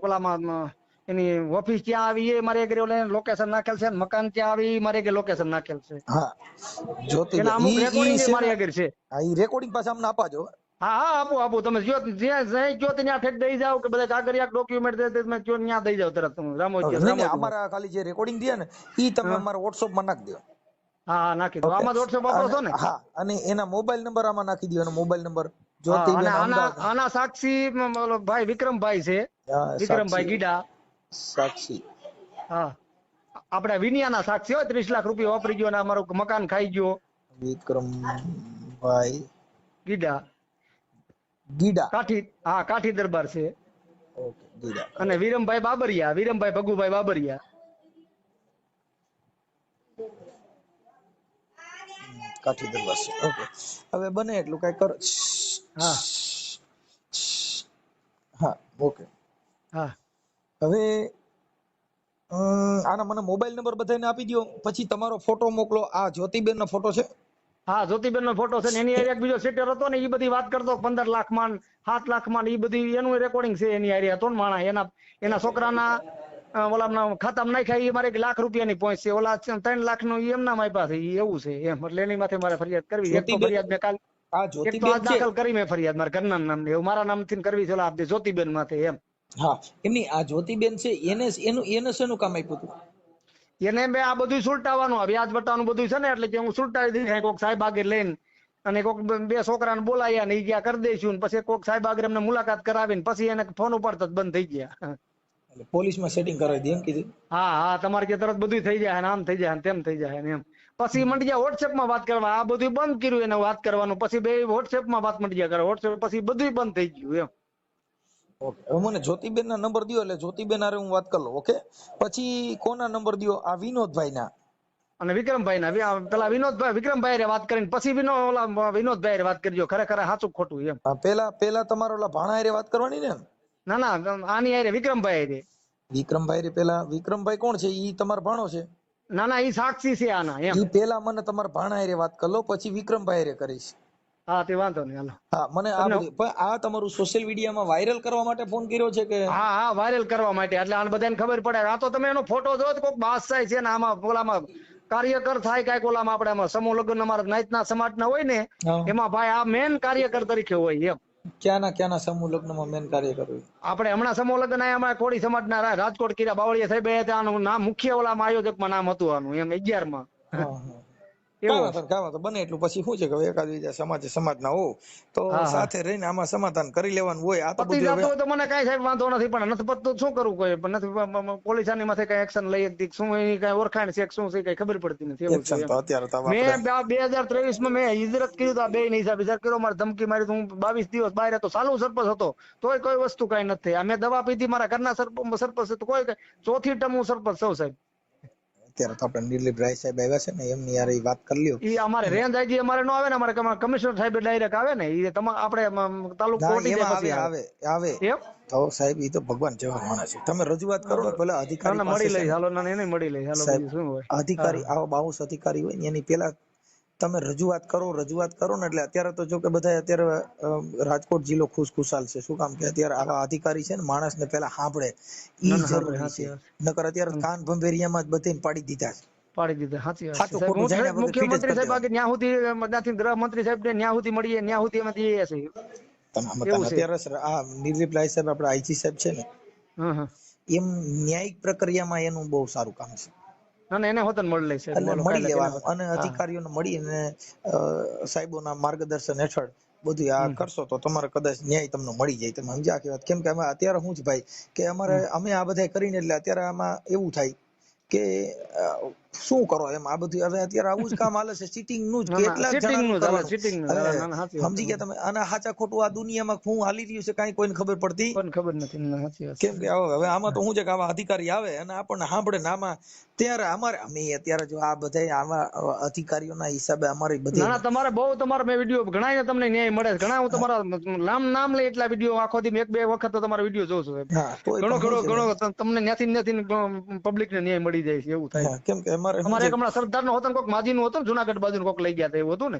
પેલામાં એની ઓફિસ ક્યાં આવી એ મારે ઘરે લોકેશન નાખેલ છે, મકાન ક્યાં આવી મારે ઘરે લોકેશન નાખેલ છે. હા જ્યોતિબેન એના અમુક રેકોર્ડિંગ ઈ મારી આગળ છે. હા ઈ રેકોર્ડિંગ પાછા અમને આપાજો. હા હા આપું તમે જ્યાં જો ત્યાં ઠેક દઈ જાવ કે બધા કાગળિયા ડોક્યુમેન્ટ દે તમે ત્યાં દઈ જાવ તરત તમે રામોજી અમારા ખાલી જે રેકોર્ડિંગ દે ને ઈ તમે અમારા WhatsApp માં નાખી દો. હા હા નાખી દો. આમાં WhatsApp વાપરો છો ને? હા અને એના મોબાઈલ નંબર આમાં નાખી દો. એનો મોબાઈલ નંબર અને જ્યોતિબેન આના સાક્ષી ભાઈ વિક્રમભાઈ છે, વિક્રમભાઈ ગીડા સાક્ષી. હા આપણે વિનિયાના સાક્ષી હોય 30 લાખ રૂપિયા વાપરી ગયો અને અમારું મકાન ખાઈ ગયો. વિક્રમભાઈ ગીડા ગીડા. કાઠી દરબાર છે. ઓકે ગીડા. અને વિરમભાઈ બાબરિયા, વિરમભાઈ ભગુભાઈ બાબરિયા. કાઠી દરબાર છે. ઓકે હવે બને એટલું કઈ કરો. હા હા ઓકે. હા હવે આના મને મોબાઈલ નંબર બધાને આપી દો, પછી તમારો ફોટો મોકલો. આ જ્યોતિબેન નો ફોટો છે? હા જ્યોતિબેન નો ફોટો છે ને એની એક બીજો સેટર હતો ને એ બધી વાત કરતો 15 લાખ માં 7 લાખ માં એ બધી એનું રેકોર્ડિંગ છે. એની હારે 3 માણા એના છોકરાના ઓલા ખાતામાં નાખ્યા એ મારે 1 લાખ રૂપિયાની પહોંચશે. ઓલા 3 લાખ નું એમના આપ્યા છે એવું છે એમ. એટલે એની માથે મારે ફરિયાદ કરવી. એક તો ફરિયાદ મેં કાલ એક તો આજ દાખલ કરી મેં ફરિયાદ મારા ઘરના નામ એવું મારા નામથી કરવી છે. ઓલા જ્યોતિબેન માથે એમ. હા એમની આ જ્યોતિબેન છે એને શેનું કામ આપ્યું હતું? એને મેં આ બધું સુલટાવવાનું વ્યાજ બટાવાનું બધું છે ને એટલે કે હું સુલટાવી દઈશ. કોઈક સાહેબ આગળ લઈને અને કોઈક 2 છોકરાને બોલાયા ને એ ગયા કરી દઈશું. પછી કોઈક સાહેબ આગળ એમને મુલાકાત કરાવીને પછી એને ફોન ઉપાડતા બંધ થઈ ગયા. પોલીસમાં સેટિંગ કરાવી દે એમ કીધું? હા હા તમારે કે તરત બધું થઈ જાય, આમ થઈ જાય તેમ થઈ જાય એમ. પછી મંડી ગયા WhatsApp માં વાત કરવા. આ બધું બંધ કર્યું એને વાત કરવાનું. પછી બે WhatsApp માં વાત મંડી ગયા કરે. WhatsApp પછી બધું બંધ થઈ ગયું એમ. ઓકે હવે મને જ્યોતિબેન ના નંબર દયો એટલે જ્યોતિબેન હારે હું વાત કરી લઉં. ઓકે પછી કોના નંબર દયો? આ વિનોદભાઈ ના અને વિક્રમભાઈ ના પેલા વિનોદભાઈ વિક્રમભાઈ રે વાત કરીને પછી વિનોદભાઈ રે વાત કરજો. ખરેખર સાચું ખોટું એમ. પેલા તમારો ઓલા ભાણા હારે વાત કરવાની ને? ના ના આની હારે વિક્રમભાઈ રે. વિક્રમભાઈ રે પેલા વિક્રમભાઈ કોણ છે? ઈ તમારો ભાણો છે? ના ના ઈ સાક્ષી છે આના એમ. ઈ પેલા મને તમારા ભાણા હારે વાત કરી લો, પછી વિક્રમભાઈ હારે કરીશ. હા તે વાંધો નહીં હાલો. હા મને આ બધું પણ આ તમારું સોશિયલ મીડિયામાં વાયરલ કરવા માટે ફોન કર્યો છે કે? હા હા વાયરલ કરવા માટે. એટલે આ બધાને ખબર પડે. આ તો તમે એનો ફોટો જો કોઈક બાદશાહ છે ને આમાં ઓલામાં કાર્યકર થાય કઈક ઓલામાં આપણે આમાં સમૂહ લગ્ન અમારા નાઈતના સમાજના હોય ને એમાં ભાઈ આ મેન કાર્યકર તરીકે હોય એમ. ક્યાંના સમૂહ લગ્નમાં મેન કાર્યકર હોય? આપણે હમણાં સમૂહ લગ્ન અમારા કોળી સમાજના રાજકોટ કીરા બાવળિયા સાહેબ આનું નામ મુખ્ય ઓલામાં આયોજકમાં નામ હતું આનું એમ 11 માં. બને એટલું પછી શું છે કે એકાદ બીજા સમાજના હો તો સાથે રહીને આમાં સમાધાન કરી લેવાનું હોય. આ તો બધું તો મને કઈ સાહેબ વાંધો નથી, પણ નથી પતતું શું કરવું કોઈ પણ નથી. પોલીસ આની માથે કઈ એક્શન લઈ શકતી શું એની કઈ ઓળખાણ છે શું છે કઈ ખબર પડતી નથી. એવું છે મેં 2023 માં મેં હિજરત કર્યું તો 2 ની હિસાબ કર્યો. મારે ધમકી મારી હું 22 દિવસ બહાર હતો, ચાલુ સરપંચ હતો તોય કોઈ વસ્તુ કઈ નથી. મેં દવા પીધી મારા ઘરના સરપંચ કોઈ ચોથી ટર્મ હું સરપંચ સૌ સાહેબ. અત્યારે તો આપણે નિર્લિપરાય સાહેબ આવ્યા છે ને એમની યાર વાત કરી લ્યો. ઈ અમારે રેન્જ આઈજી અમારે નો આવે ને, અમારે કમિશનર સાહેબ ડાયરેક્ટ આવે ને. ઈ આપણે તાલુકો કોટી પછી આવે તો સાહેબ ઈ તો ભગવાન જેવા માણસ છે. તમે રજૂઆત કરો ને પેલા અધિકારી મળી લઈ હાલો ના એને મળી લઈ હાલો શું હોય. અધિકારી આવો બાઉસ અધિકારી હોય ને એની પેલા તમે રજૂઆત કરો ને એટલે અત્યારે તો જો કે બધા અત્યારે રાજકોટ જિલ્લો ખુશખુશાલ છે. શું કામ કે અત્યારે આવા અધિકારી છે ને માણસને પેલા સાંભળે ઈ જરૂરી છે. નકર અત્યારે કાન ભંભેરિયામાં જ બધાને પાડી દીધા છે. સાચી વાત છે. મુખ્યમંત્રી સાહેબ આગળ ન્યા સુધી ત્યાંથી ગૃહમંત્રી સાહેબ ને ન્યા સુધી મળીએ ન્યા સુધી એમાં જઈએ છે. અત્યારે આ નિર્લિપરાય સાહેબ આપડા આઈજી સાહેબ છે ને એમ ન્યાયિક પ્રક્રિયામાં એનું બહુ સારું કામ છે. એને હોતન મળી લે એટલે મળી લેવાનું અને અધિકારીઓને મળીને સાહેબોના માર્ગદર્શન હેઠળ બધું આ કરશો તો તમારે કદાચ ન્યાય તમને મળી જાય. તમે સમજ્યા કે વાત? કેમ કે અત્યારે શું છે ભાઈ કે અમે આ બધા કરીને એટલે અત્યારે આમાં એવું થાય કે શું કરો એમ આ બધું હવે અત્યારે આવું જ કામ હાલે છે. ચીટિંગ નું જ કેટલા જણા સમજી ગયા તમે? અને સાચા ખોટું આ દુનિયામાં શું હાલી રહ્યું છે કઈ કોઈને ખબર પડતી નથી. કેમ કે હવે આમાં તો શું છે કે આવા અધિકારી આવે અને આપણને સાંભળે ને આમાં ત્યારે અમે અત્યારે જો આ બધા આવા અધિકારીઓના હિસાબે અમારી બધી તમારે બહુ તમારે મેં વિડીયો ઘણા તમને ન્યાય મળે ઘણા. હું તમારા નામ લઈ એટલા વિડીયો આખો દી 1-2 વખત તો તમારા વિડીયો જોઉં છું. ઘણો તમને ત્યાંથી પબ્લિક ને ન્યાય મળી જાય છે એવું થાય. કેમ કે અમારે હમણાં સરદાર નો હતો કોઈક માજી નું હતું જુનાગઢ બાજુ કોઈક લઈ ગયા હતા એવું હતું ને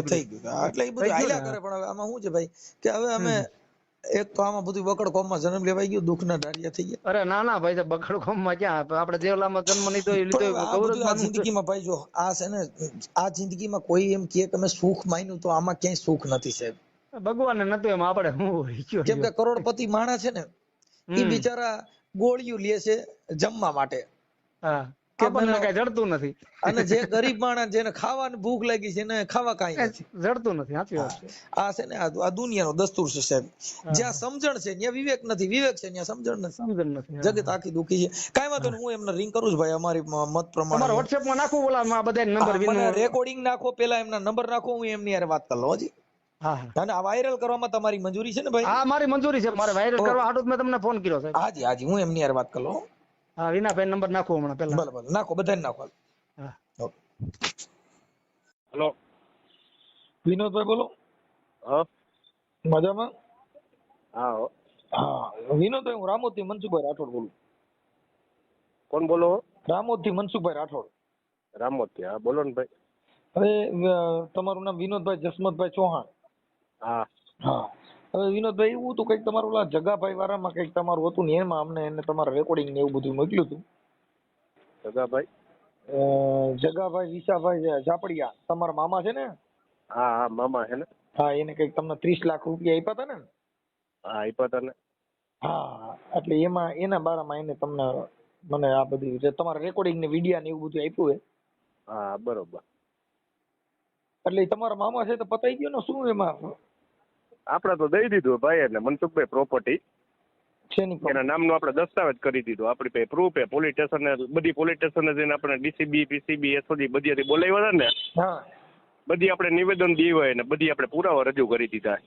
થઈ ગયું. એટલે એ બધું હાલ્યા કરે. પણ હવે આમાં શું છે ભાઈ કે હવે અમે એક તો આમાં બધું બકડ કોમમાં જન્મ લેવાઈ ગયો, દુઃખના ઢાળિયા થઈ ગયા. અરે ના ના ભાઈ, બખડ કોમમાં ક્યાં, આપણે દેવલામાં જન્મ લીધો એ લીધો પણ આ કૌરવ બધું આ માનવું છે. જિંદગીમાં ભાઈ જો આ છે ને, આ જિંદગીમાં કોઈ એમ કહે કે મેં સુખ માન્યું, તો આમાં ક્યાંય સુખ નથી સાહેબ. ભગવાનને નતું એમ, આપણે શું હોય કયો કેમ કે કરોડપતિ માણસ છે ને, એ બિચારા ગોળીઓ લે છે જમવા માટે, હા, કે આપણને મને- કઈ જડતું નથી. અને જે ગરીબ માણસ જેને ખાવાની ભૂખ લાગી છે એને ખાવા કાંઈ નથી. જડતું નથી, સાચી વાત છે. આ છે ને આ દુનિયાનો દસ્તુર છે સાહેબ. જ્યાં સમજણ છે ત્યાં વિવેક નથી, વિવેક છે ત્યાં સમજણ નથી. સમજણ નથી. જગત આખી દુખી છે. કાંઈ વાંધો નહીં, હું એમને રિંગ કરું છું ભાઈ, અમારી મત પ્રમાણે. તમારા WhatsApp માં નાખું ઓલા આ બધા નંબર મને રેકોર્ડિંગ નાખો, પેલા એમના નંબર નાખો, હું એમની હારે વાત કરી લઉં હજી. હા હા અને આ વાયરલ કરવામાં તમારી મંજૂરી છે ને ભાઈ? હા, મારી મંજૂરી છે. મારે વાયરલ કરવા હાટુ જ મેં તમને ફોન કર્યો સાહેબ. હાજી હાજી, હું એમની હારે વાત કરી લઉં. હા, વિનાભાઈ નંબર નાખો હમણાં પેલા. ભલે ભલે નાખો, બધાને નાખો. હા. ઓકે. હેલો. વિનોદભાઈ બોલો. હા મજામાં? હા હો. હા વિનોદભાઈ, હું રામોદ થી મનસુખભાઈ રાઠોડ બોલું. કોણ બોલો? રામોદ થી મનસુખભાઈ રાઠોડ. રામોતી. હા બોલો ને ભાઈ. હવે તમારું નામ વિનોદભાઈ જસમતભાઈ ચૌહાણ? હા હા. હવે વિનોદભાઈ, એવું હતું કંઈક તમારું ઓલા જગાભાઈ વાળામાં કંઈક તમારું હતું ને, એમાં અમને એને તમારા રેકોર્ડિંગ ને એવું બધું મોકલ્યું હતું. સગાભાઈ? જગાભાઈ વિશાભાઈ ઝાપડિયા તમારા મામા છે ને? હા હા મામા છે ને. હા, એને કંઈક તમને 30 લાખ રૂપિયા આપ્યા હતા ને? હા આપ્યા હતા ને. હા, એટલે એમાં એના બારામાં એને તમને મને આ બધી જે તમારા રેકોર્ડિંગ ને વિડિયા ને એવું બધું આપ્યું હે. હા બરોબર. એટલે ઈ તમારા મામા છે તો પતાઈ ગયો ને શું એમાં? આપણે તો દઈ દીધું ભાઈ એટલે મનસુખભાઈ પ્રોપર્ટી શેની એના નામનો આપણે દસ્તાવેજ કરી દીધો. આપણી પાસે પ્રૂફ છે. પોલીસ સ્ટેશન બધી પોલીસ સ્ટેશન જઈને આપણે ડીસીબી પીસીબી એસઓજી બધીથી બોલાવ્યા હતા ને, હા, બધી આપણે નિવેદન દીવાય ને બધી આપણે પુરાવા રજૂ કરી દીધા.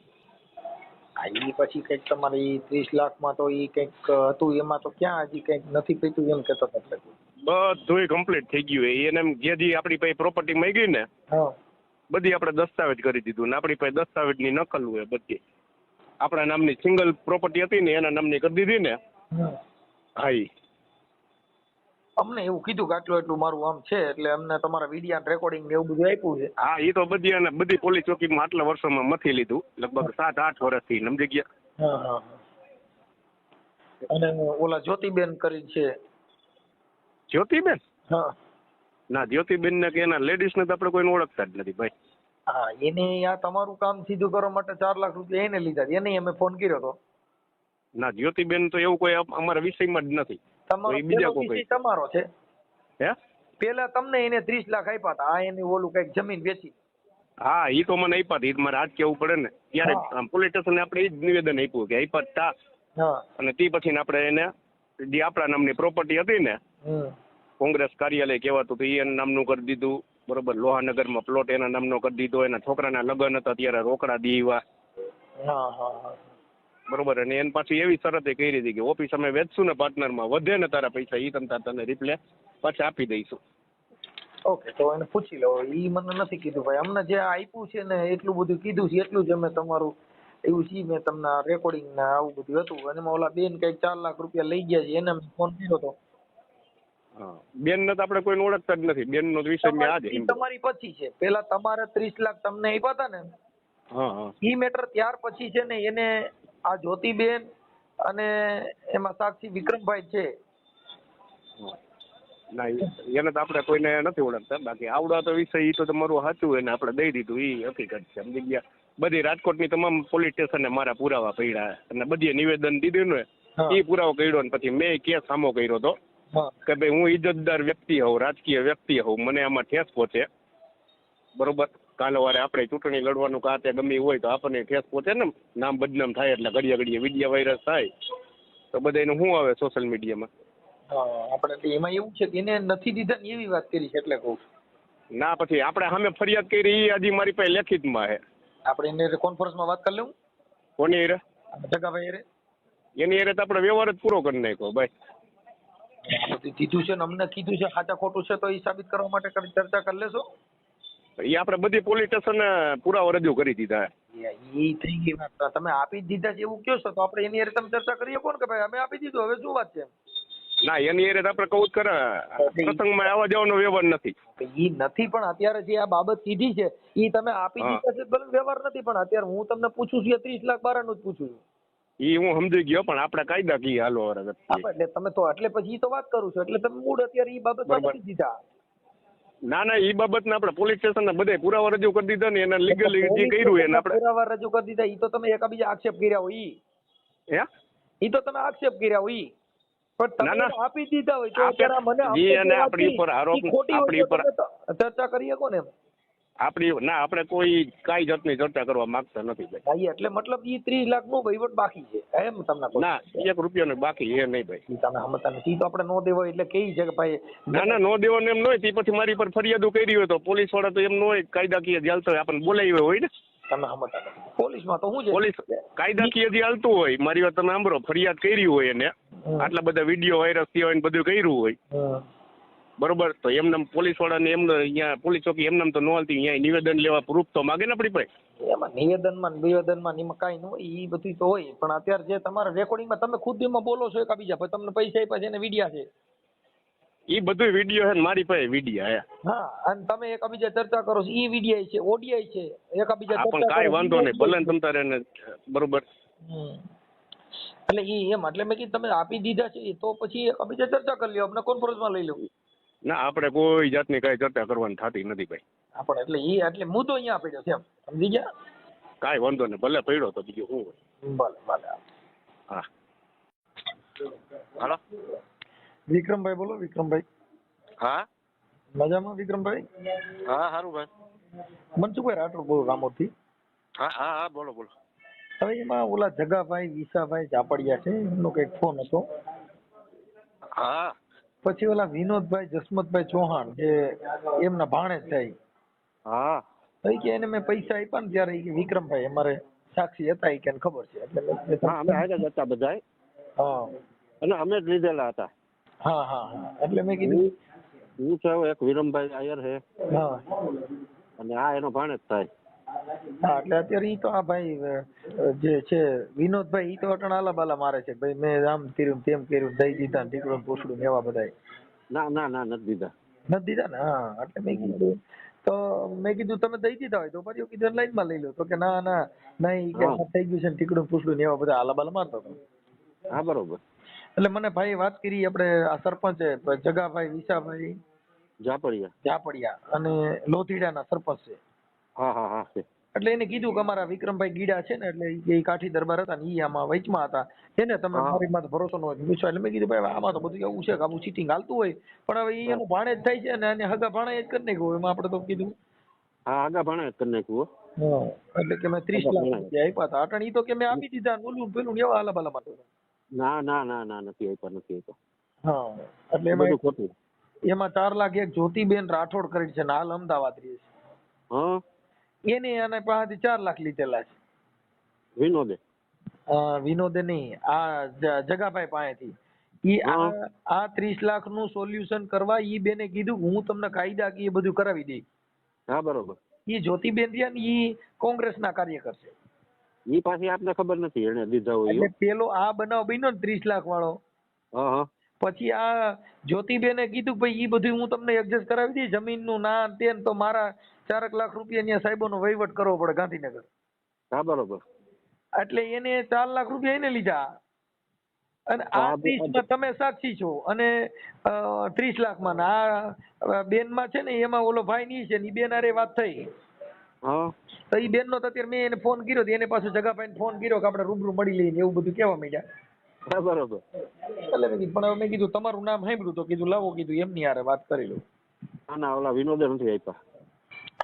ઈ પછી કઈક તમારે ઈ 30 લાખમાં તો ઈ કઈક હતું, એમાં તો ક્યાં હજી કઈક નથી પીતું એમ કેતો હતા. બધુંય કમ્પ્લીટ થઈ ગયું. એને એમ જે આપણી પાસે પ્રોપર્ટી માંગી ને હા, બધી આપણે દસ્તાવેજ કરી દીધું ને આપણી પાસે દસ્તાવેજની નકલ હોય બધી. આપણા નામની સિંગલ પ્રોપર્ટી હતી ને એના નામની કરી દીધી ને. હા ઈ અમને એવું કીધું કે આટલું એટલું મારું આમ છે, એટલે અમને તમારા વિડિયા રેકોર્ડિંગ ને એવું બધું આપ્યું છે. હા ઈ તો બધી અને બધી પોલીસ ચોકીમાં આટલા વર્ષોમાં મથી લીધું, લગભગ 7-8 વર્ષથી સમજી ગયા. હા હા. અને ઓલા જ્યોતિબેન કરી છે. જ્યોતિબેન? હા ના જ્યોતિબેન ને કે એના લેડીઝ ને તો આપણે કોઈને ઓળખતા જ નથી ભાઈ. હા, એને આ તમારું કામ સીધું કરવા માટે 4 લાખ રૂપિયા એને લીધા. એને અમે ફોન કર્યો હતો. ના જ્યોતિબેન તો એવું કોઈ અમારા વિષયમાં જ નથી. તમારો તો ઈ બીજા પેલો કોઈ વિષય તમારો છે. હે? પેલા તમને એને 30 લાખ આપ્યા હતા. આ એને ઓલું કઈક જમીન વેચી. હા ઈ તો મને આપ્યા હતી. મારે આજ કેવું પડે ને ત્યારે પોલીસ સ્ટેશને આપણે ઈ જ નિવેદન આપ્યું કે આપ્યા હતા. હા. અને તે પછી આપણે એને જે આપણા નામની પ્રોપર્ટી હતી ને કોંગ્રેસ કાર્યાલય કહેવાતું તો એના નામનું કરી દીધું. બરોબર. લોહાનગરમાં પ્લોટ એના નામનો કરી દીધો. એના છોકરાના લગ્ન હતા ત્યારે રોકડા દીવા. હા હા હા. બરોબર. અને એને પાછી એવી શરતે કરી હતી કે ઓફિસ અમે વેચશું ને પાર્ટનરમાં, વધે ને તારા પૈસા ઈ તને રિપ્લે પાછા આપી દઈશું. ઓકે, તો એને પૂછી લો. ઈ મને નથી કીધું ભાઈ. અમને જે આપ્યું છે ને એટલું બધું કીધું છે, એટલું જ અમે તમારું એવું છે. મેં તમને રેકોર્ડિંગ ને આવું બધું હતું. અને એમાં ઓલા બેન કઈક 4 લાખ રૂપિયા લઈ ગયા છે. એને ફોન કર્યો હતો. હા, બેન ને તો આપણે કોઈને ઓળખતા જ નથી. બેન નો વિષય મેં આજે તમારી પછી છે. પેલા તમારે 30 લાખ તમને આપ્યા હતા ને, હા હા ઈ મેટર ત્યાર પછી છે ને એને આ જ્યોતિબેન અને એમાં સાક્ષી વિક્રમભાઈ છે. ના એને તો આપણે કોઈને નથી ઓળખતા. બાકી આવડાતો વિષય ઈ તો તમારું સાચું એને આપણે દઈ દીધું. ઈ હકીકત છે સમજી ગયા. બધી રાજકોટની તમામ પોલીસ સ્ટેશને મારા પુરાવા પડ્યા અને બધી નિવેદન દીધું ને એ પુરાવો કર્યો. ને પછી મેં કેસ સામો કર્યો હતો કે ભાઈ હું ઇજ્જતદાર વ્યક્તિ હોઉં, રાજકીય વ્યક્તિ હોઉં, મને આમાં ઠેસ પહોંચે. બરોબર. કાલે વારે આપણે ચૂંટણી લડવાનું કાં તે ગમે હોય તો આપણને ઠેસ પહોંચે ને, નામ બદનામ થાય એટલે ઘડીએ વિડીયો વાયરસ થાય તો બધાનું શું આવે સોશિયલ મીડિયામાં. આપણે એમાં એવું છે કે એને નથી દીધા ને એવી વાત કરી છે એટલે કહું. ના પછી આપણે સામે ફરિયાદ કરી એ હજી મારી પાસે લેખિતમાં છે. આપણે એને કોન્ફરન્સમાં વાત કરી લઉં. કોની રે? જગાભાઈ રે. એની રે તો આપણે વ્યવહાર જ પૂરો કરી નાખ્યો ભાઈ. બધું કીધું છે ને અમને કીધું છે, સાચા ખોટું છે તો એ સાબિત કરવા માટે ચર્ચા કરી લેશો. એ આપણે બધી પોલીસ સ્ટેશને પુરાવા રજૂ કરી દીધા. એ થઈ ગઈ વાત. તમે આપી જ દીધા છે એવું કહો છો તો આપણે એની હારે તમે ચર્ચા કરીએ કોણ કે ભાઈ અમે આપી દીધું, હવે શું વાત છે? ના એની હારે આપણે કહું જ કરે પ્રસંગમાં આવવા જવાનો વ્યવહાર નથી. ઈ નથી પણ અત્યારે જે આ બાબત કીધી છે ઈ તમે આપી દીધા છે ભલે વ્યવહાર નથી, પણ અત્યારે હું તમને પૂછું છું 30 લાખ બારાનું જ પૂછું છું. ઈ હું સમજી ગયો, પણ આપણે કાયદાકીય હાલો હા, એટલે તમે તો એટલે પછી ઈ તો વાત કરું છું, એટલે તમે મૂળ અત્યારે ઈ બાબતમાં બરાબર. નથી દીધા. ના ના, ઈ બાબતને આપણે પોલીસ સ્ટેશનના બધા પુરાવા રજૂ કરી દીધા ને, એના લીગલી જે કર્યું એને આપણે પુરાવા રજૂ કરી દીધા, ઈ તો તમે એકાબીજા આક્ષેપ કર્યા હોય ઈ. હે ઈ તો તમે આક્ષેપ કર્યા હોય ઈ. પણ તમે ના, ના. એને આપી દીધા હોય તો આપે- અત્યારે મને જી, આમ અને તો આપણી ઉપર આરોપ- ઈ ખોટી આપણી હોય તો ઉપર- તમે તો ચર્ચા કરી શકો ને એમ. આપણે કોઈ કાંઈ જાતની ચર્ચા કરવા માંગતા નથી ભાઈ. ભાઈ એટલે મતલબ ઈ 30 લાખ નો વહીવટ બાકી છે એમ તમને કહું. ના, 1 રૂપિયાનો બાકી એ નહીં ભાઈ. ઈ તમે સમજતા નથી. ઈ તો આપણે નો દેવો એટલે કેવી છે કે ભાઈ ના ના, નો દેવાનું એમ ન હોય. તે પછી મારી પર ફરિયાદો કરી હોય તો પોલીસ વાળા તો એમ ન હોય, કાયદાકીય જે હાલતો હોય આપણને બોલાવી હોય ને. તમે સમજતા નથી. પોલીસમાં તો શું છે પોલીસ કાયદાકીય જે હાલતું હોય, મારી વાત તમે સાંભળો, ફરિયાદ કરી હોય એને, આટલા બધા વિડીયો વાયરસ થયા હોય ને બધું કર્યું હોય, હમ. બરોબર, તો એમને પોલીસ વાળાને એમને અહીંયા પોલીસ ચોકી એમને તો ન હાલતી, અહીંયા નિવેદન લેવા પ્રૂફ તો માગે ને આપણી પાસે. એમાં નિવેદનમાં એમાં કાંઈ ન હોય, ઈ બધું તો હોય. પણ અત્યારે જે તમારા રેકોર્ડિંગમાં તમે ખુદ એમાં બોલો છો એકા બીજા, પછી તમને પૈસા આપ્યા છે એને વિડિયા છે. એ બધું વિડીયો છે ને મારી પાસે વિડીયો હે. હા, અને તમે એકા બીજા ચર્ચા કરો છો, ઈ વિડિયા છે, ઓડિયા છે, એકા બીજા હા, પણ કાંઈ વાંધો નહીં, ભલે ને તમ તારે એને બરોબર. એટલે ઈ એમ એટલે મેં કીધું તમે આપી દીધા છે તો પછી એકા બીજા ચર્ચા કરી લ્યો, આપણે કોન્ફરન્સમાં લઈ લો. ના, આપણે કોઈ જાતની કાંઈ ચર્ચા કરવાની થતી નથી ભાઈ. આપણે એટલે ઈ એટલે મુદ્દો અહીંયા પડ્યો છે એમ, સમજી ગયા? કાંઈ વાંધો નહીં, ભલે પડ્યો તો બીજું શું હોય. ભલે. હા, હાલો. વિક્રમભાઈ બોલો. વિક્રમભાઈ હા મજામાં? વિક્રમભાઈ હા, સારું ભાઈ. મનસુખભાઈ રાઠોડ બોલો રામોદથી. હા હા હા, બોલો બોલો. હવે એમાં ઓલા જગાભાઈ વિસાભાઈ ઝાપડિયા છે, એમનો કઈક ફોન હતો. હા પછી ઓલા વિનોદભાઈ જસમતભાઈ ચૌહાણ જે એમના ભાણેજ થાય, હા તો ઈ કે એને મેં પૈસા આપ્યા ને ત્યારે ઈ કે વિક્રમભાઈ અમારે સાક્ષી હતા, ઈ કે એને ખબર છે. એટલે હા, અમે હાજર જ હતા બધાય, હા અને અમે જ લીધેલા હતા. હા એટલે મેં કીધું હું છે એક વિરમભાઈ આયર છે, હા અને આ એનો ભાણેજ થાય. હા એટલે અત્યારે ઈ તો આ ભાઈ જે છે વિનોદભાઈ, ઈ તો અટણ આલા બાલા મારે છે, ભાઈ મેં આમ કર્યું તેમ કર્યું, દઈ દીધા ને ઢીકડું પૂછડું ને એવા બધાય. ના ના ના, નથી દીધા. નથી દીધા ને? હા, એટલે મેં કીધું તો મેં કીધું તમે દઈ દીધા હોય તો પછી કીધું લાઈન માં લઈ લો, તો કે ના નહીં કે થઈ ગયું છે ને ઢીકડું પૂછડું ને એવા બધા આલા બાલા મારતો હતો. હા, બરોબર. એટલે મને ભાઈ વાત કરી આપણે આ સરપંચ જગાભાઈ વિસાભાઈ ઝાપડિયા અને લોથીડાના સરપંચ છે. હા હા હા છે. એટલે એને કીધું કે અમારા વિક્રમભાઈ ગીડા છે ને, એટલે એ કાઠી દરબાર હતા ને ઈ આમાં વચમાં હતા, એને તમે મારી માં ભરોસો ન હોય વિશ્વાસ. એટલે મેં કીધું ભાઈ આમાં તો બધું એવું છે કે આવું ચીટિંગ હાલતું હોય, પણ હવે ઈ એનું ભાણે જ થાય છે ને, અને હગા ભાણે જ કરી નાખ્યું એમાં આપણે તો કીધું. હા, આગા ભાણે જ કરી નાખ્યું. એટલે કે મેં 30 લાખ રૂપિયા આપ્યા હતા, અટણ ઈ તો કે મેં આપી દીધા, ઓલું પેલું એવા હાલા બાલા માં. ના ના ના ના, નથી આપ્યા. હા, એટલે એમાં 4 લાખ એક જ્યોતિબેન રાઠોડ કરી છે ને, હાલ અમદાવાદ રહે છે. હા, એને આના પાસેથી 4 લાખ લીધેલા છે. વિનોદે નહીં, આ જગાભાઈ પાસેથી. ઈ આ 30 લાખ નું સોલ્યુશન કરવા ઈ બેને કીધું હું તમને કાયદાકીય બધું કરાવી દઈ. હા, બરોબર. ઈ જ્યોતિબેન રહ્યા ને ઈ કોંગ્રેસના કાર્યકર છે. ઈ પાછી આપને ખબર નથી એને દીધા હોય. એટલે પેલો આ બનાવ બન્યો ને 30 લાખ વાળો, પછી આ જ્યોતિબેને કીધું ભાઈ ઈ બધું હું તમને એડજસ્ટ કરાવી દઈ, જમીન નું ના તે તો મારા 4 લાખ રૂપિયા ત્યાં સાહેબોનો વહીવટ કરવો પડે ગાંધીનગર. હા, બરોબર. એટલે એને 4 લાખ રૂપિયા એને લીધા, અને આ 30 માં તમે સાક્ષી છો, અને 30 લાખ માં આ બેન માં છે ને એમાં ઓલો ભાઈ ની છે ને ઈ બેન હારે વાત થઈ. તો ઈ બેન નો અત્યારે મેં એને ફોન કર્યો, એને પાછું જગાભાઈ ફોન કર્યો કે આપણે રૂબરૂ મળી લઈએ, એવું બધું કેવા માંડ્યા. હા, બરોબર. એટલે મેં કીધું પણ મેં કીધું તમારું નામ સાંભળ્યું તો કીધું લાવો, કીધું એમની હારે વાત કરી લઉં. ના, ઓલા વિનોદે નથી આપ્યા.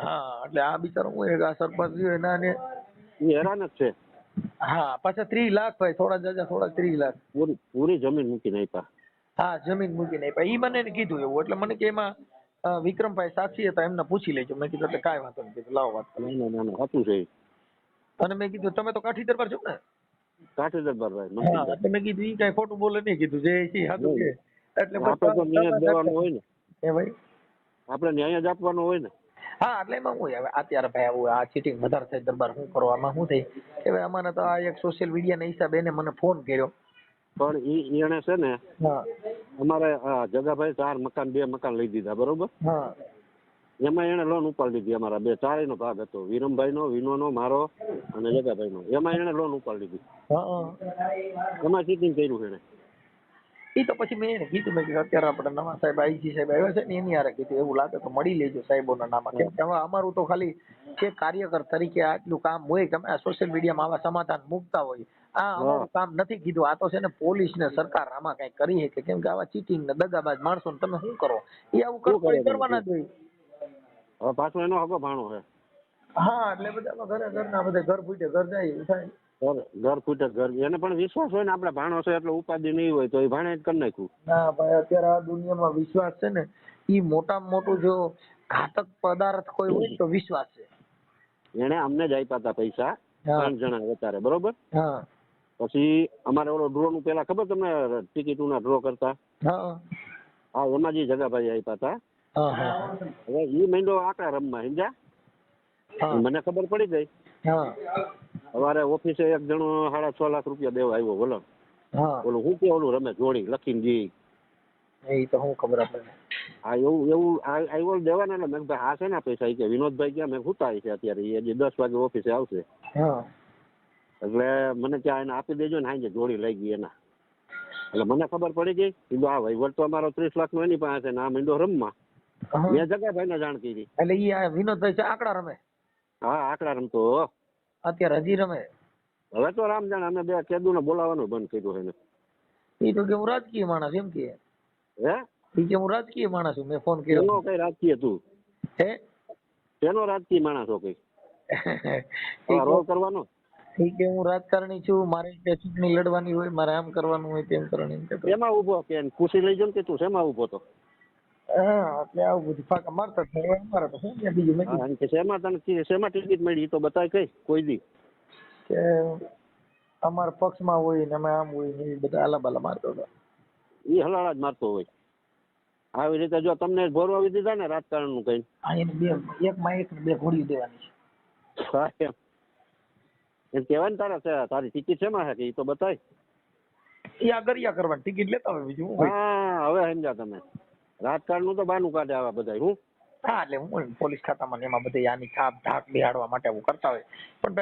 હા, એટલે આ બિચારો હું આ સરપંચ રહ્યો એના ને હેરાન જ છે. હા, પાછા 30 લાખ ભાઈ, થોડા 30 લાખ પૂરી જમીન મૂકીને આપ્યા. હા, જમીન મૂકીને આપ્યા. ઈ મને કીધું એવું, એટલે મને કે એમાં વિક્રમભાઈ સાક્ષી હતા, એમને પૂછી લેજો. મેં કીધું એટલે કાંઈ વાંધો નહીં, લાવો વાત કરી. ના, સાચું છે. અને મેં કીધું તમે તો કાઠી દરબાર છો ને? કાઠી દરબાર ભાઈ. હા, એટલે મેં કીધું ઈ કાંઈ ખોટું બોલે નહીં, કીધું જે છે સાચું છે. એટલે આપણે ન્યાય દેવાનું હોય ને. એ ભાઈ આપણે ન્યાય જ આપવાનો હોય ને. હા, એટલે એમાં હું હવે અત્યારે ભાઈ આવું આ ચીટિંગ વધારે થાય દરબાર શું કરો, આમાં શું થઈ કે ભાઈ અમારે તો આ એક સોશિયલ મીડિયા ના હિસાબે એને મને ફોન કર્યો. પણ એને છે ને અમારે જગાભાઈ 4 મકાન 2 મકાન લઈ દીધા, બરોબર. હા, એમાં એને લોન ઉપાડી લીધી. અમારા બે ચારેયનો ભાગ હતો, વિરમભાઈનો, વિનોનો, મારો અને જગાભાઈનો. એમાં એને લોન ઉપાડી લીધી. એમાં ચીટિંગ કર્યું છે એને. એ તો પછી મેં એને કીધું, મેં કીધું અત્યારે આપણે નવા સાહેબ આઈજી સાહેબ આવ્યા છે ને એની હારે કીધું એવું લાગે તો મળી લેજો સાહેબોના નામ. કેમ કે હવે અમારું તો ખાલી એક કાર્યકર તરીકે આટલું કામ હોય કે અમે આ સોશિયલ મીડિયામાં આવા સમાધાન મૂકતા હોય. આ અમારું કામ નથી કીધું. આ તો છે ને પોલીસ ને સરકાર આમાં કઈ કરી શકે. કેમ કે આવા ચીટિંગ ને દગાબાજ માણસો ને તમે શું કરો? એ આવું કરવાના જ હોય. હવે પાછો એનો હગો ભાણો છે. હા, એટલે બધા ઘરના બધા ઘર ફૂટે ઘર જાય થાય. ઘર ફૂટે ઘર. એને પણ વિશ્વાસ હોય ને આપણે ભાણો છે એટલે ઉપાધિ નહીં હોય તો એ ભાણે જ કરી નાખ્યું. ના ભાઈ, અત્યારે આ દુનિયામાં વિશ્વાસ છે ને એ મોટામાં મોટું જો ઘાતક પદાર્થ કોઈ હોય તો વિશ્વાસ છે. એને અમને જ આપ્યા હતા પૈસા 3 જણા વધારે, બરોબર. હા, પછી અમારે ઓલો ડ્રો નું પેલા ખબર તમને ટિકિટો ના ડ્રો કરતા? હા, એમાં જે જગાભાઈ આપ્યા હતા. હવે એ મહિનો આકડા રમવા સમજ્યા. મને ખબર પડી ગઈ. સવારે ઓફિસે એક જણો 6.5 લાખ રૂપિયા દેવા આવ્યો. બોલો ઓલું શું કે ઓલું રમે જોડી લખીને જી. એ તો હું ખબર આપણને. હા, એવું આવ્યો દેવાના. એટલે મેં ભાઈ આ છે ને પૈસા કે વિનોદભાઈ ક્યાં? મેં હુતાય છે અત્યારે, એ હજી 10 વાગે ઓફિસે આવશે. એટલે મને ત્યાં એને આપી દેજો ને. હાજે જોડી લઈ ગઈ એના. એટલે મને ખબર પડી ગઈ. કીધું આ વહીવટ તો અમારો 30 લાખ નો એની પાસે છે ને આ મીંડો રમવા. મેં જગાભાઈ ને જાણ કરી. એટલે ઈ વિનોદભાઈ છે આંકડા રમે? હા, આંકડા રમતો અત્યારે હજી રમે? હવે તો રામ જાણે. અમે બે કેદુને બોલાવવાનું બંધ કર્યું એને. એ તો કે હું રાજકીય માણસ એમ કે. હે? એ કે હું રાજકીય માણસ છું, મેં ફોન કર્યો. એનો કઈ રાજકીય તું? હે? તેનો રાજકીય માણસ હો કઈ? રોલ કરવાનો? એ કે હું રાજકારણી છું, મારે ચૂંટણી લડવાની હોય, મારે આમ કરવાનું હોય તેમ કરવાનું. એમાં ઉભો કે ખુશી લઈ જાવ કે તું શેમાં ઉભો તો? હા, એટલે આવું બધું ફાકા મારતા મારે તો શું બીજું નથી. શેમાં તને શેમાં ટિકિટ મળી એ તો બતાય કઈ કોઈ દી કે અમારા પક્ષમાં હોય ને અમે આમ હોય ને એ બધા આલાબાલા મારતો હતો. એ હલાળા જ મારતો હોય. આવી રીતે જો તમને ભોરવાવી દીધા ને રાજકારણ નું કઈ. હા, એને એક માં એક 2 ઘોડીઓ દેવાની છે. એમ કેવાય ને તારી ટિકિટ શેમાં છે કે એ તો બતાય. એ આ ગરિયા કરવાની ટિકિટ લેતા હોય બીજું. હા, હવે સમજ્યા તમે. રાજકારણ નું તો બાનું કાઢે આવા બધા. હું હા, એટલે હું પોલીસ ખાતામાં એમાં બધે આની છાપ ઢાક બેહાડવા માટે એવું કરતા હોય. પણ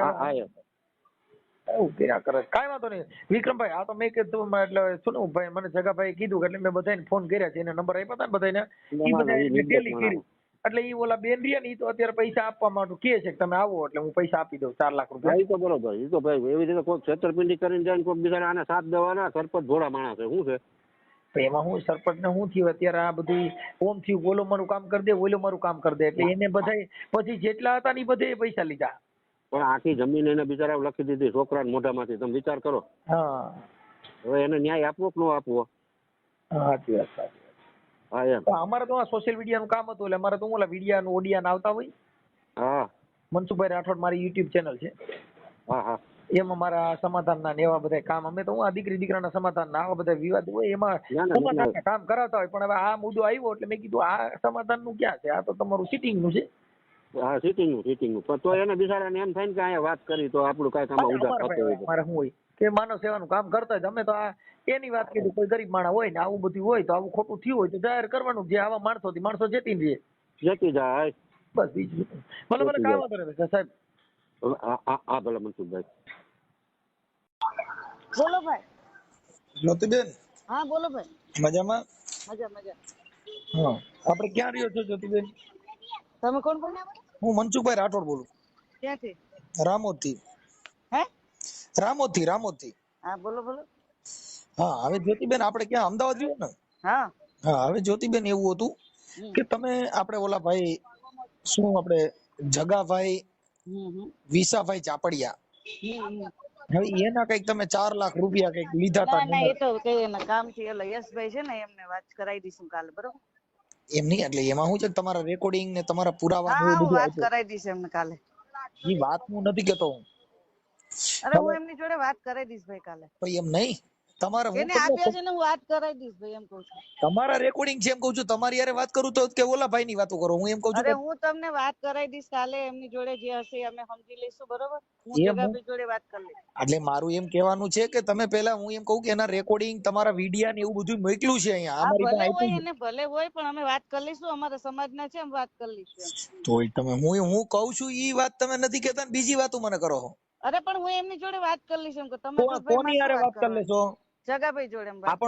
એવું કર્યા કરે. કાંઈ વાંધો નહીં વિક્રમભાઈ. આ તો મેં કીધું એટલે શું ભાઈ મને જગાભાઈ કીધું એટલે મેં બધાને ફોન કર્યા છે. એને નંબર આપ્યા હતા ને બધાને. એ બધા ડેલી કર્યું. એટલે ઈ ઓલા બેન રહ્યા ને ઈ તો અત્યારે પૈસા આપવા માટે કહે છે કે તમે આવો એટલે હું પૈસા આપી દઉં 4 લાખ રૂપિયા. એ તો બરોબર. એ તો ભાઈ એવી રીતે કોઈ છેતરપિંડી કરીને જાય કોઈ બિચારા આને સાથ દેવાના. સરપંચ ભોળા માણસ છે. શું છે એમાં હું સરપંચ ને શું થયું અત્યારે આ બધું ઓમ થયું ઓલો મારું કામ કરી દે ઓલો મારું કામ કરી દે એટલે એને બધા પછી જેટલા હતા ને એ બધે પૈસા લીધા. પણ આખી જમીન એને બિચારા લખી દીધી છોકરા મોઢામાંથી. તમે વિચાર કરો. હા, હવે એને ન્યાય આપવો કે ન આપવો? સાચી વાત. હા, એમ અમારે તો આ સોશિયલ મીડિયાનું કામ હતું એટલે અમારે તો ઓલા વિડિયા ઓડિયા આવતા હોય. હા, મનસુખભાઈ રાઠોડ મારી યુટ્યુબ ચેનલ છે. હા, હા. એમાં મારા સમાધાનના એવા બધા કામ અમે તો હું આ દીકરી દીકરાના સમાધાનના આવા બધા વિવાદ હોય એમાં સમાધાનના કામ કરાવતા હોય. પણ હવે આ મુદ્દો આવ્યો એટલે મેં કીધું આ સમાધાનનું ક્યાં છે? આ તો તમારું સિટિંગનું છે. હા, સિટિંગનું પણ તો એને બિચારાને એમ થાય ને કે અહીંયા વાત કરી તો આપણું કાંઈ કામ ઉધાર થતો હોય. મારે શું હોય કે માનવ સેવાનું કામ કરતા જ અમે તો આ એની વાત કીધું. કોઈ ગરીબ માણસ હોય ને આવું બધું હોય તો આવું ખોટું થયું હોય તો જાહેર કરવાનું. જે આવા માણસો જતી રહે જતી જાય બસ બીજું ભલે ભલે કામ હતો ને સાહેબ. હા, ભલે મનસુખભાઈ. બોલો ભાઈ. જ્યોતિબેન. હા બોલો ભાઈ. મજામાં? મજા. હા, આપણે ક્યાં રહ્યો છો જ્યોતિબેન? તમે કોણ બોલો? હું મનસુખભાઈ રાઠોડ બોલું. ક્યાંથી? રામોદથી. હે? રામોદથી. હા બોલો. હા, હવે જ્યોતિબેન આપણે ક્યાં અમદાવાદ રહ્યો ને? હા. હવે જ્યોતિબેન એવું હતું કે તમે આપણે ઓલા ભાઈ શું આપણે જગાભાઈ વિસાભાઈ ચાપડિયા હવે એના કઈક તમે 4 લાખ રૂપિયા કઈક લીધા હતા. ના એ તો કઈ એના કામ થી એટલે યશભાઈ છે ને એમને વાત કરાવી દઈશું કાલે. બરોબર? એમ નહીં એટલે એમાં શું છે તમારા રેકોર્ડિંગ ને તમારા પુરાવા હા હું વાત કરાવી દઈશ એમને કાલે. એ વાત હું નથી કેતો હું. અરે હું એમની જોડે વાત કરાવી દઈશ ભાઈ કાલે. ભાઈ એમ નહીં તમારે હું એને આપ્યા છે ને હું વાત કરાવી દઈશ ભાઈ એમ કહું છું. તમારા રેકોર્ડિંગ છે એમ કહું છું. તમારી યારે વાત કરું તો કે ઓલા ભાઈ ની વાતો કરો. હું એમ કહું છું અરે કે હું તમને વાત કરાવી દઈશ કાલે એમની જોડે જે હશે એ અમે સમજી લઈશું બરોબર. હું એમ જગાભાઈ જોડે વાત કરી લઈશ. એટલે મારું એમ કહેવાનું છે કે તમે પેલા હું એમ કહું કે એના રેકોર્ડિંગ તમારા વિડિયા ને એવું બધું મોકલ્યું છે અહીંયા હા અમારી પાસે ભલે હોય આપ્યું એને ભલે હોય પણ અમે વાત કરી લઈશું અમારા સમાજના છે અમે વાત કરી લઈશું એમ. છે. તોય તમે હું કહું છું ઈ વાત તમે નથી કહેતા ને બીજી વાતો મને કરો છો. અરે પણ હું એમની જોડે વાત કરી લઈશ એમ કે તમે તો ભાઈ કોની મારે યારે શું વાત વાત કરી કરવાની. લેશો? જગાભાઈ જોડે એમ વાત